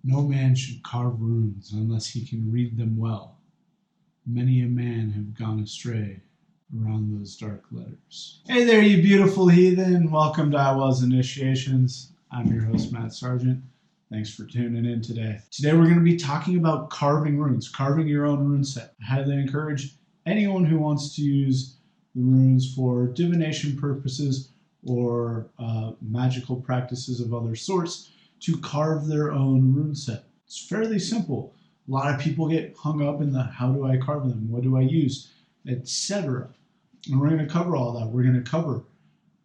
No man should carve runes unless he can read them well. Many a man have gone astray around those dark letters. Hey there, you beautiful heathen. Welcome to I Was Initiations. I'm your host, Matt Sargent. Thanks for tuning in today. Today we're going to be talking about carving runes, carving your own rune set. I highly encourage anyone who wants to use the runes for divination purposes or magical practices of other sorts to carve their own rune set. It's fairly simple. A lot of people get hung up in the how do I carve them, what do I use, etc. And we're going to cover all that. We're going to cover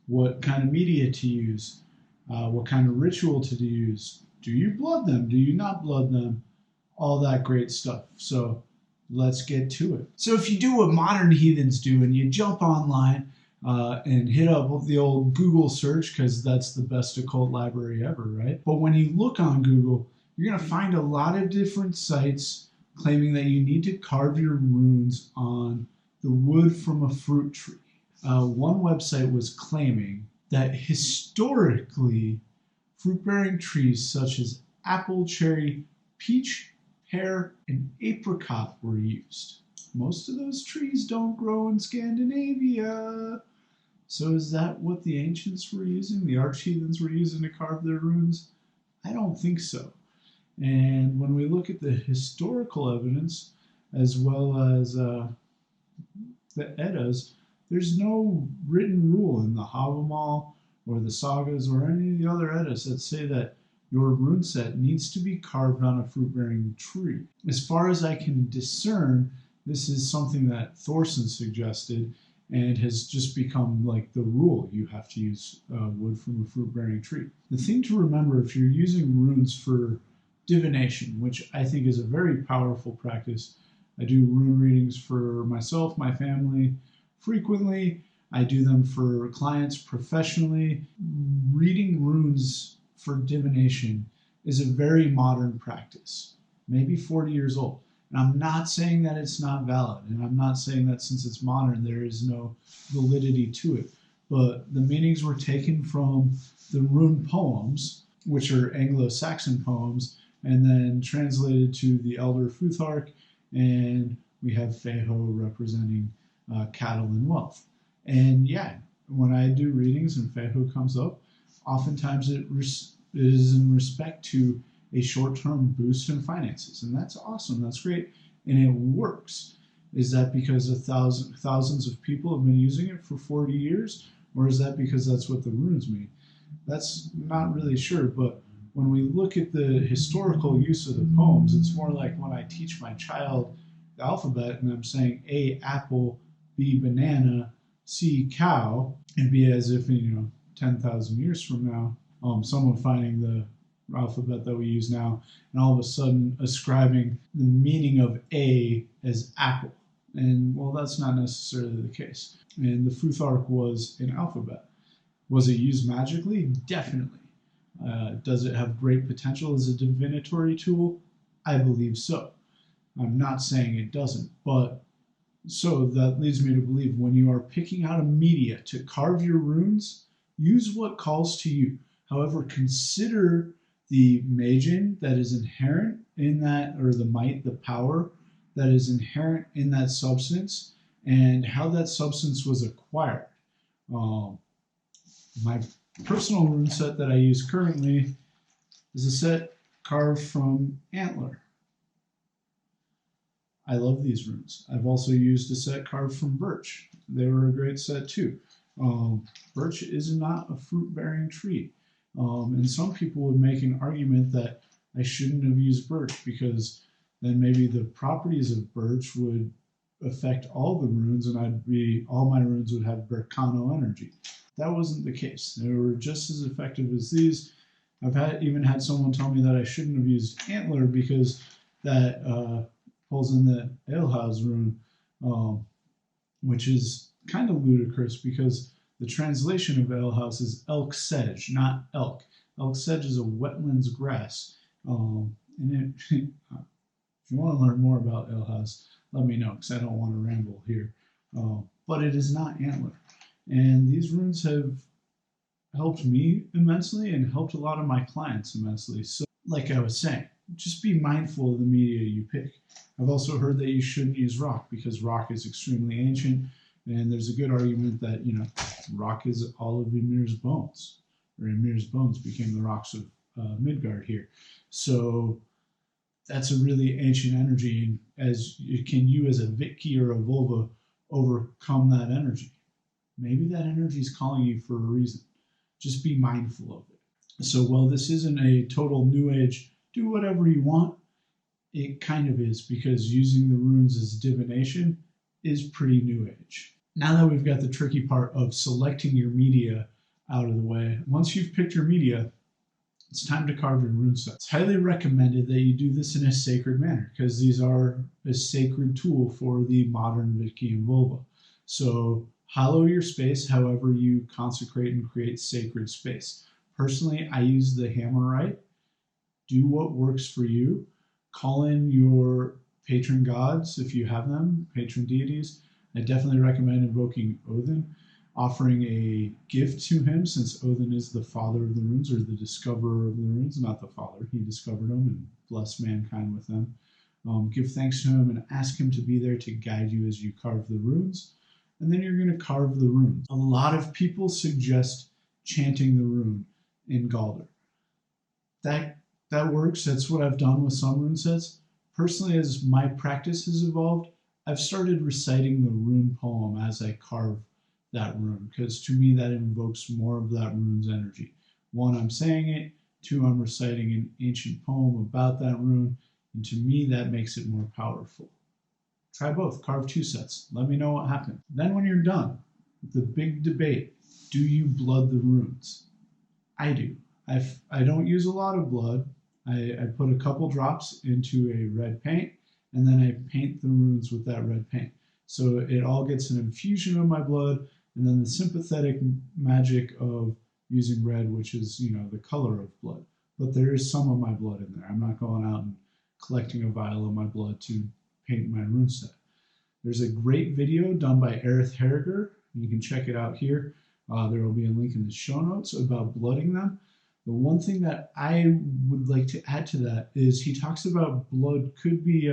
what kind of media to use, what kind of ritual to use. Do you blood them? Do you not blood them? All that great stuff. So let's get to it. So if you do what modern heathens do and you jump online and hit up the old Google search, because that's the best occult library ever, right? But when you look on Google, you're going to find a lot of different sites claiming that you need to carve your runes on the wood from a fruit tree. One website was claiming that historically, fruit-bearing trees such as apple, cherry, peach, pear, and apricot were used. Most of those trees don't grow in Scandinavia. So is that what the ancients were using, the arch-heathens were using to carve their runes? I don't think so. And when we look at the historical evidence, as well as the Eddas, there's no written rule in the Havamal or the sagas or any of the other Eddas that say that your rune set needs to be carved on a fruit-bearing tree. As far as I can discern, this is something that Thorson suggested and has just become like the rule. You have to use wood from a fruit-bearing tree. The thing to remember if you're using runes for divination, which I think is a very powerful practice. I do rune readings for myself, my family, frequently. I do them for clients professionally. Reading runes for divination is a very modern practice, maybe 40 years old. And I'm not saying that it's not valid, and I'm not saying that since it's modern, there is no validity to it. But the meanings were taken from the rune poems, which are Anglo-Saxon poems, and then translated to the Elder Futhark, and we have Feho representing cattle and wealth. And yeah, when I do readings and Feho comes up, oftentimes it is in respect to a short-term boost in finances, and that's awesome, that's great, and it works. Is that because thousands of people have been using it for 40 years, or is that because that's what the runes mean? That's not really sure, but when we look at the historical use of the poems, it's more like when I teach my child the alphabet and I'm saying A, apple, B, banana, C, cow, and be as if, 10,000 years from now, someone finding the alphabet that we use now and all of a sudden ascribing the meaning of A as apple. And well, that's not necessarily the case. And the Futhark was an alphabet. Was it used magically? Definitely. Does it have great potential as a divinatory tool? I believe so. I'm not saying it doesn't, but so that leads me to believe when you are picking out a media to carve your runes, use what calls to you. However, consider the magin that is inherent in that, or the might, the power that is inherent in that substance, and how that substance was acquired. My personal rune set that I use currently is a set carved from antler. I love these runes. I've also used a set carved from birch. They were a great set too. Birch is not a fruit-bearing tree. And some people would make an argument that I shouldn't have used birch because then maybe the properties of birch would affect all the runes and all my runes would have Berkano energy. That wasn't the case. They were just as effective as these. I've even had someone tell me that I shouldn't have used antler because that pulls in the Alehouse rune, which is kind of ludicrous because the translation of Alehouse is elk sedge, not elk. Elk sedge is a wetlands grass. If you want to learn more about Alehouse, let me know because I don't want to ramble here. But it is not antler. And these runes have helped me immensely and helped a lot of my clients immensely. So, like I was saying, just be mindful of the media you pick. I've also heard that you shouldn't use rock because rock is extremely ancient, and there's a good argument that, rock is all of Ymir's bones, or Ymir's bones became the rocks of Midgard here. So that's a really ancient energy, and can you as a Vitki or a Volva overcome that energy? Maybe that energy is calling you for a reason. Just be mindful of it. So while this isn't a total new age, do whatever you want, it kind of is, because using the runes as divination is pretty new age. Now that we've got the tricky part of selecting your media out of the way, once you've picked your media, it's time to carve your rune sets. It's highly recommended that you do this in a sacred manner, because these are a sacred tool for the modern Vitki and Volva. So hallow your space however you consecrate and create sacred space. Personally, I use the Hammerite. Do what works for you. Call in your patron gods if you have them, patron deities. I definitely recommend invoking Odin, offering a gift to him, since Odin is the father of the runes, or the discoverer of the runes, not the father. He discovered them and blessed mankind with them. Give thanks to him and ask him to be there to guide you as you carve the runes. And then you're going to carve the runes. A lot of people suggest chanting the rune in Galdr. That works. That's what I've done with some rune sets. Personally, as my practice has evolved, I've started reciting the rune poem as I carve that rune, because to me that invokes more of that rune's energy. One, I'm saying it. Two, I'm reciting an ancient poem about that rune, and to me that makes it more powerful. Try both. Carve 2 sets. Let me know what happened. Then when you're done, the big debate, do you blood the runes? I do. I don't use a lot of blood. I put a couple drops into a red paint, and then I paint the runes with that red paint. So it all gets an infusion of my blood, and then the sympathetic magic of using red, which is, the color of blood. But there is some of my blood in there. I'm not going out and collecting a vial of my blood to paint my rune set. There's a great video done by Erith Harriger. You can check it out here. There will be a link in the show notes about blooding them. The one thing that I would like to add to that is he talks about blood could be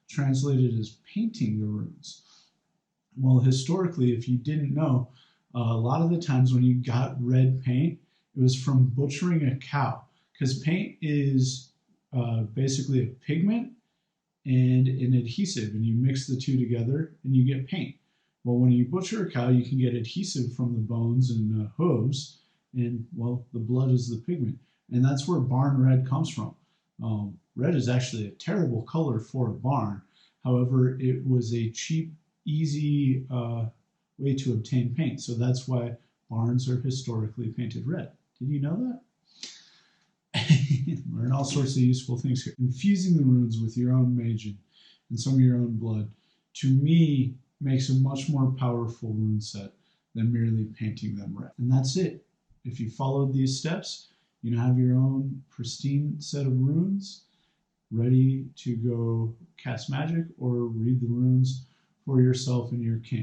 translated as painting the runes. Well, historically, if you didn't know, a lot of the times when you got red paint, it was from butchering a cow, because paint is basically a pigment and an adhesive, and you mix the two together and you get paint. Well, when you butcher a cow, you can get adhesive from the bones and hooves, and, well, the blood is the pigment. And that's where barn red comes from. Red is actually a terrible color for a barn. However, it was a cheap, easy way to obtain paint. So that's why barns are historically painted red. Did you know that? Learn all sorts of useful things here. Infusing the runes with your own magic and some of your own blood, to me, makes a much more powerful rune set than merely painting them red. And that's it. If you followed these steps, you have your own pristine set of runes ready to go cast magic or read the runes for yourself and your king.